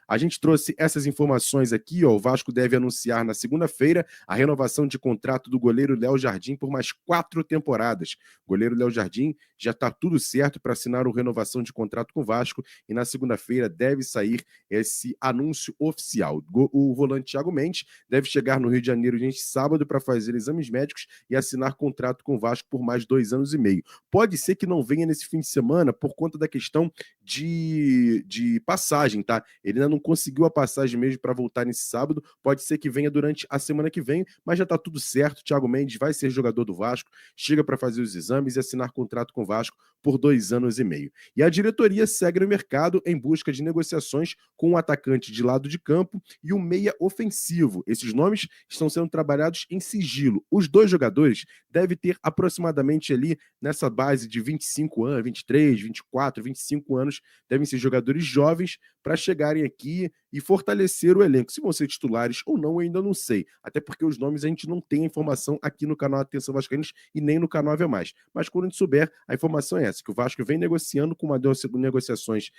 A gente trouxe essas informações aqui, ó. O Vasco deve anunciar na segunda-feira a renovação de contrato do goleiro Léo Jardim por mais 4 temporadas. O goleiro Léo Jardim já está tudo certo para assinar uma renovação de contrato com o Vasco e na segunda-feira deve sair esse anúncio oficial. O volante Thiago Mendes deve chegar no Rio de Janeiro neste sábado para fazer exames médicos e assinar contrato com o Vasco por mais 2 anos e meio. Pode ser que não venha nesse fim de semana por conta da questão de passagem, tá? Ele ainda não conseguiu a passagem mesmo para voltar nesse sábado. Pode ser que venha durante a semana que vem, mas já tá tudo certo. Thiago Mendes vai ser jogador do Vasco, chega para fazer os exames e assinar contrato com o Vasco por 2 anos e meio. E a diretoria segue no mercado em busca de negociações com um atacante de lado de campo e um meia ofensivo. Esses nomes estão sendo trabalhados em sigilo. Os 2 jogadores devem ter aproximadamente ali nessa base de 25 anos, 23, 24, 25 anos, devem ser jogadores jovens para chegarem aqui e fortalecer o elenco. Se vão ser titulares ou não, eu ainda não sei. Até porque os nomes a gente não tem a informação aqui no canal Atenção Vascaínos e nem no canal Ave Mais. Mas quando a gente souber, a informação é essa, que o Vasco vem negociando com negociações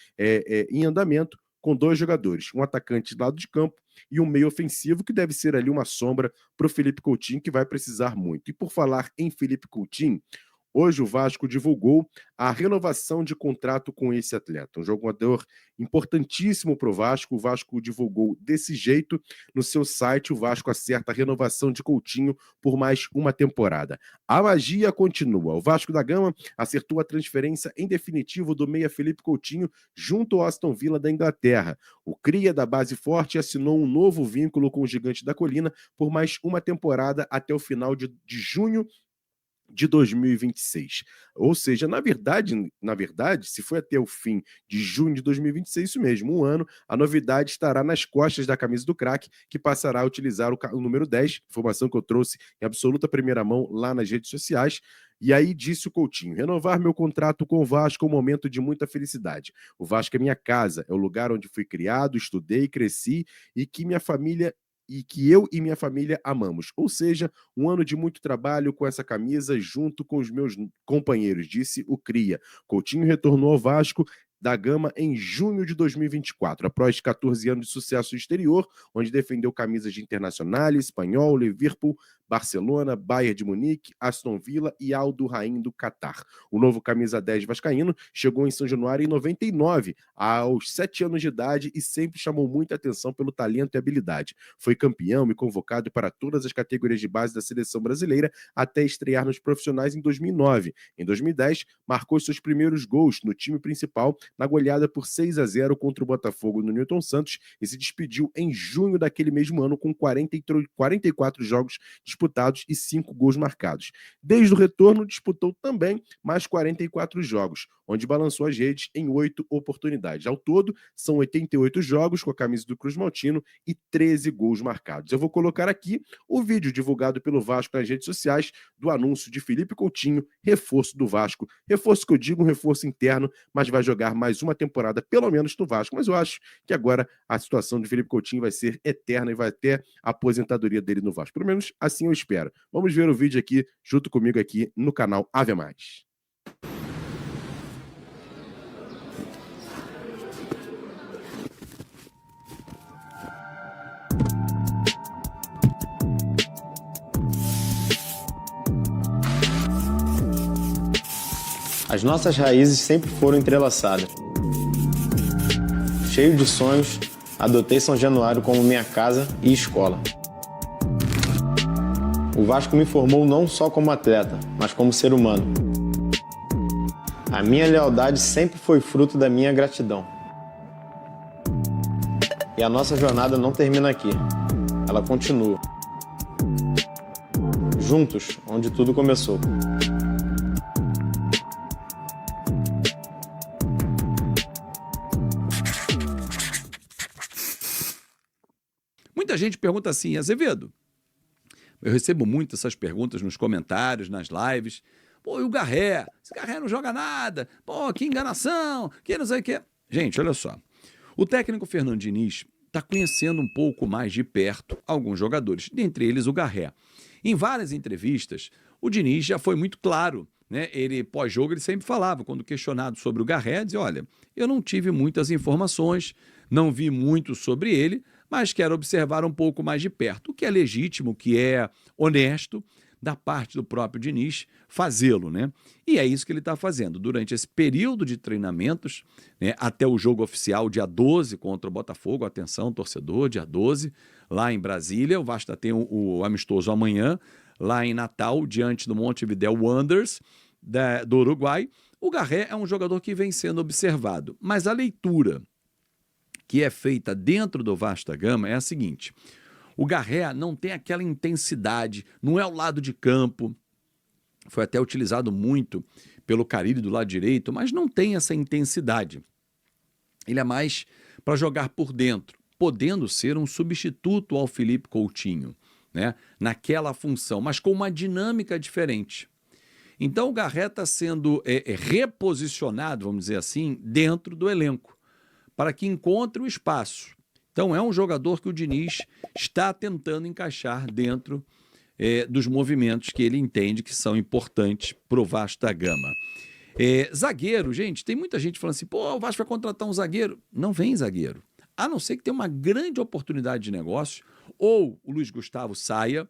em andamento com 2 jogadores, um atacante de lado de campo e um meio ofensivo, que deve ser ali uma sombra para o Felipe Coutinho, que vai precisar muito. E por falar em Felipe Coutinho, hoje o Vasco divulgou a renovação de contrato com esse atleta, um jogador importantíssimo para o Vasco. O Vasco divulgou desse jeito no seu site. O Vasco acerta a renovação de Coutinho por mais uma temporada. A magia continua. O Vasco da Gama acertou a transferência em definitivo do meia Felipe Coutinho junto ao Aston Villa da Inglaterra. O cria da base forte assinou um novo vínculo com o Gigante da Colina por mais uma temporada até o final de junho de 2026. Ou seja, na verdade, se foi até o fim de junho de 2026, isso mesmo, um ano, a novidade estará nas costas da camisa do craque, que passará a utilizar o número 10, informação que eu trouxe em absoluta primeira mão lá nas redes sociais. E aí disse o Coutinho: renovar meu contrato com o Vasco é um momento de muita felicidade. O Vasco é minha casa, é o lugar onde fui criado, estudei, cresci e que eu e minha família amamos. Ou seja, um ano de muito trabalho com essa camisa junto com os meus companheiros, disse o cria. Coutinho retornou ao Vasco da Gama em junho de 2024, após 14 anos de sucesso exterior, onde defendeu camisas de Internacional, Espanhol, Liverpool, Barcelona, Bayern de Munique, Aston Villa e Al Rain do Catar. O novo camisa 10 vascaíno chegou em São Januário em 99, aos 7 anos de idade, e sempre chamou muita atenção pelo talento e habilidade. Foi campeão e convocado para todas as categorias de base da seleção brasileira até estrear nos profissionais em 2009. Em 2010, marcou seus primeiros gols no time principal na goleada por 6-0 contra o Botafogo no Newton Santos e se despediu em junho daquele mesmo ano com 44 jogos disputados e 5 gols marcados. Desde o retorno, disputou também mais 44 jogos, onde balançou as redes em 8 oportunidades. Ao todo, são 88 jogos com a camisa do Cruz Maltino e 13 gols marcados. Eu vou colocar aqui o vídeo divulgado pelo Vasco nas redes sociais do anúncio de Felipe Coutinho, reforço do Vasco. Reforço que eu digo, um reforço interno, mas vai jogar mais uma temporada, pelo menos no Vasco. Mas eu acho que agora a situação de Felipe Coutinho vai ser eterna e vai até a aposentadoria dele no Vasco. Pelo menos assim eu espero. Vamos ver o vídeo aqui, junto comigo aqui no canal Ave Mais. As nossas raízes sempre foram entrelaçadas. Cheio de sonhos, adotei São Januário como minha casa e escola. O Vasco me formou não só como atleta, mas como ser humano. A minha lealdade sempre foi fruto da minha gratidão. E a nossa jornada não termina aqui. Ela continua. Juntos, onde tudo começou. Muita gente pergunta assim: Azevedo, eu recebo muito essas perguntas nos comentários, nas lives. Pô, e o Garré? Esse Garré não joga nada. Pô, que enganação, que não sei o quê. Gente, olha só. O técnico Fernando Diniz está conhecendo um pouco mais de perto alguns jogadores, dentre eles o Garré. Em várias entrevistas, o Diniz já foi muito claro, né? Ele, pós-jogo, ele sempre falava, quando questionado sobre o Garré, dizia: olha, eu não tive muitas informações, não vi muito sobre ele, mas quero observar um pouco mais de perto, o que é legítimo, o que é honesto da parte do próprio Diniz fazê-lo, né? E é isso que ele está fazendo. Durante esse período de treinamentos, né, até o jogo oficial, dia 12, contra o Botafogo, atenção, torcedor, dia 12, lá em Brasília, o Vasco tem o amistoso amanhã, lá em Natal, diante do Montevideo Wanderers, do Uruguai. O Garré é um jogador que vem sendo observado, mas a leitura que é feita dentro do Vasco da Gama é a seguinte: o Garré não tem aquela intensidade, não é o lado de campo, foi até utilizado muito pelo Carille do lado direito, mas não tem essa intensidade. Ele é mais para jogar por dentro, podendo ser um substituto ao Felipe Coutinho, né, naquela função, mas com uma dinâmica diferente. Então o Garré está sendo reposicionado, vamos dizer assim, dentro do elenco, para que encontre o espaço. Então é um jogador que o Diniz está tentando encaixar dentro dos movimentos que ele entende que são importantes para o Vasco da Gama. Zagueiro, gente, tem muita gente falando assim, pô, o Vasco vai contratar um zagueiro. Não vem zagueiro. A não ser que tenha uma grande oportunidade de negócio, ou o Luiz Gustavo saia,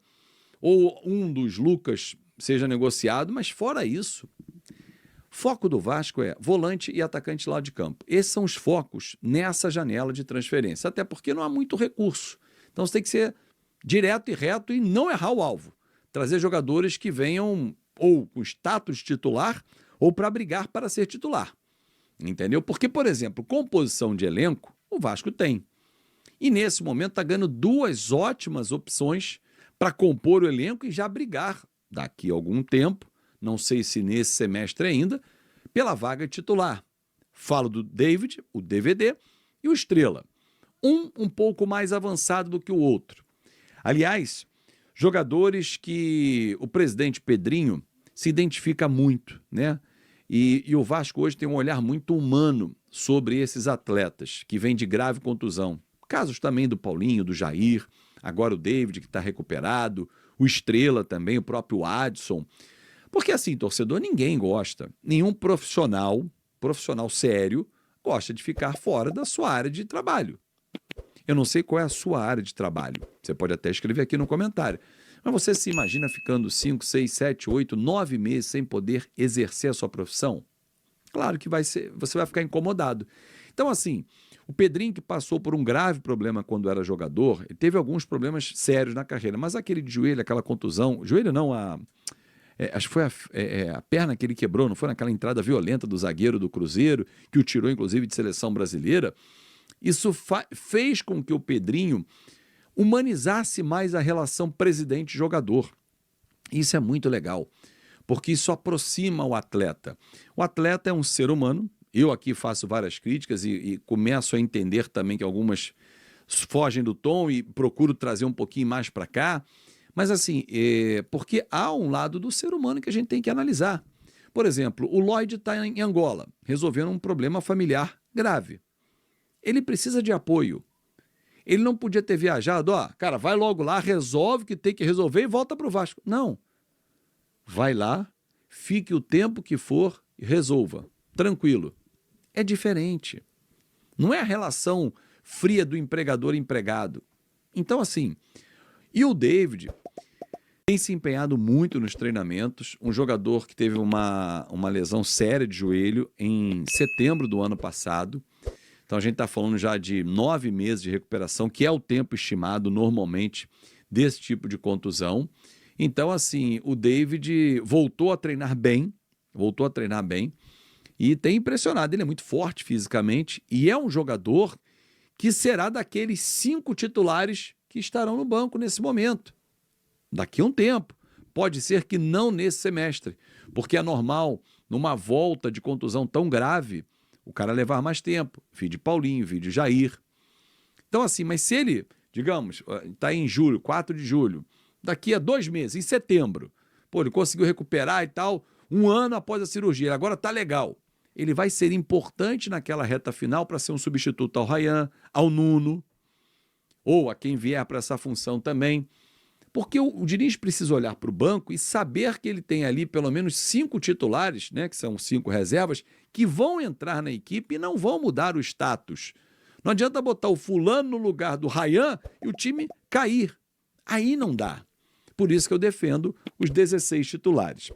ou um dos Lucas seja negociado, mas fora isso, foco do Vasco é volante e atacante lá de campo. Esses são os focos nessa janela de transferência, até porque não há muito recurso. Então você tem que ser direto e reto e não errar o alvo. Trazer jogadores que venham ou com status titular ou para brigar para ser titular. Entendeu? Porque, por exemplo, composição de elenco, o Vasco tem. E nesse momento está ganhando duas ótimas opções para compor o elenco e já brigar daqui a algum tempo, não sei se nesse semestre ainda, pela vaga titular. Falo do David, o DVD, e o Estrela. Um pouco mais avançado do que o outro. Aliás, jogadores que o presidente Pedrinho se identifica muito, né? E o Vasco hoje tem um olhar muito humano sobre esses atletas que vêm de grave contusão. Casos também do Paulinho, do Jair, agora o David que está recuperado, o Estrela também, o próprio Adson. Porque assim, torcedor, ninguém gosta, nenhum profissional sério, gosta de ficar fora da sua área de trabalho. Eu não sei qual é a sua área de trabalho, você pode até escrever aqui no comentário, mas você se imagina ficando 5, 6, 7, 8, 9 meses sem poder exercer a sua profissão? Claro que você vai ficar incomodado. Então assim, o Pedrinho, que passou por um grave problema quando era jogador, ele teve alguns problemas sérios na carreira, mas aquele de joelho, aquela contusão, joelho não, acho que foi a perna que ele quebrou, não foi naquela entrada violenta do zagueiro do Cruzeiro, que o tirou inclusive de seleção brasileira. Isso fez com que o Pedrinho humanizasse mais a relação presidente-jogador. Isso é muito legal, porque isso aproxima o atleta. O atleta é um ser humano. Eu aqui faço várias críticas e começo a entender também que algumas fogem do tom e procuro trazer um pouquinho mais para cá. Mas assim, porque há um lado do ser humano que a gente tem que analisar. Por exemplo, o Lloyd está em Angola, resolvendo um problema familiar grave. Ele precisa de apoio. Ele não podia ter viajado, cara, vai logo lá, resolve o que tem que resolver e volta para o Vasco. Não. Vai lá, fique o tempo que for e resolva. Tranquilo. É diferente. Não é a relação fria do empregador e empregado. Então, assim, e o David tem se empenhado muito nos treinamentos, um jogador que teve uma lesão séria de joelho em setembro do ano passado. Então a gente está falando já de 9 meses de recuperação, que é o tempo estimado normalmente desse tipo de contusão. Então, assim, o David voltou a treinar bem e tem impressionado. Ele é muito forte fisicamente e é um jogador que será daqueles 5 titulares que estarão no banco nesse momento. Daqui a um tempo. Pode ser que não nesse semestre, porque é normal, numa volta de contusão tão grave, o cara levar mais tempo. Vídeo Paulinho, vídeo Jair. Então assim, mas se ele, digamos, está em julho, 4 de julho, daqui a 2 meses, em setembro, ele conseguiu recuperar e tal, 1 ano após a cirurgia, agora está legal. Ele vai ser importante naquela reta final para ser um substituto ao Ryan, ao Nuno, ou a quem vier para essa função também. Porque o Diniz precisa olhar para o banco e saber que ele tem ali pelo menos 5 titulares, né, que são 5 reservas, que vão entrar na equipe e não vão mudar o status. Não adianta botar o fulano no lugar do Ryan e o time cair. Aí não dá. Por isso que eu defendo os 16 titulares.